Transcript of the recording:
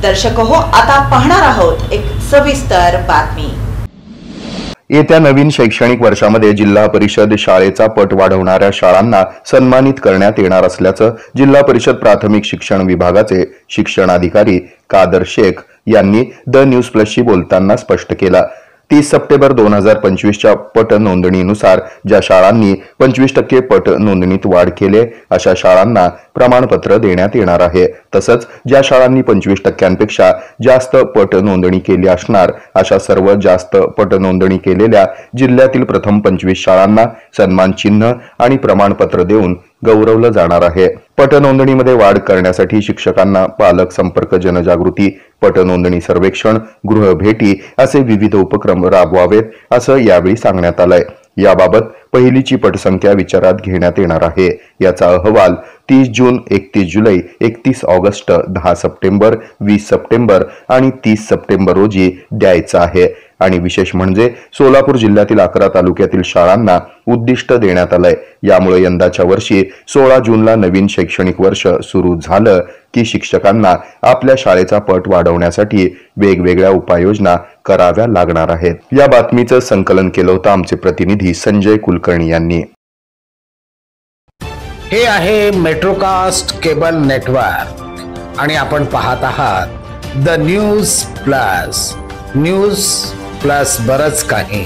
दर्शक हो, आता पाहणार आहोत एक सविस्तर बातमी। येत्या नवीन शैक्षणिक वर्षामध्ये जिल्हा परिषद शाळेचा पट वाढवणाऱ्या शाळांना सन्मानित करण्यात येणार असल्याचं जिल्हा परिषद प्राथमिक शिक्षण विभागाचे शिक्षणाधिकारी कादर शेख यांनी द न्यूज प्लसशी बोलताना स्पष्ट केलं। 30 सप्टेंबर 2025च्या पट नोंदणीनुसार ज्या शाळांनी 25% पट नोंदणीत वाढ केले अशा शाळांना प्रमाणपत्र देण्यात येणार आहे। तसंच ज्या शाळांनी 25%पेक्षा जास्त पट नोंदणी केली असणार अशा सर्व जास्त पट नोंदणी केलेल्या जिल्ह्यातील प्रथम 25 शाळांना सन्मान चिन्ह आणि प्रमाणपत्र देऊन गौरवलं जाणार आहे। पट नोंदणीमध्ये वाढ करण्यासाठी शिक्षकांना पालक संपर्क, जनजागृती, पट नोंदणी सर्वेक्षण, गृह भेटी असे विविध उपक्रम राबवावेत असं यावेळी सांगण्यात आलंय। याबाबत पहिलीची पटसंख्या विचारात घेण्यात येणार आहे। याचा अहवाल 30 जून, 31 जुलै, 31 ऑगस्ट, 10 सप्टेंबर, 20 सप्टेंबर आणि 30 सप्टेंबर रोजी द्यायचा आहे। आणि विशेष म्हणजे सोलापूर जिल्ह्यातील 11 तालुक्यातील शाळांना उद्दिष्ट देण्यात आलंय। यामुळे यंदाच्या वर्षी 16 जूनला नवीन शैक्षणिक वर्ष सुरू झालं की शिक्षकांना आपल्या शाळेचा पट वाढवण्यासाठी वेगवेगळ्या उपाययोजना कराव्या लागणार आहेत। या बातमीचं संकलन केलं होतं आमचे प्रतिनिधी संजय कुलकर्णी यांनी। हे आहे मेट्रोकास्ट केबल नेटवर्क आणि आपण पाहत आहात the news plus. News plus बरंच काही।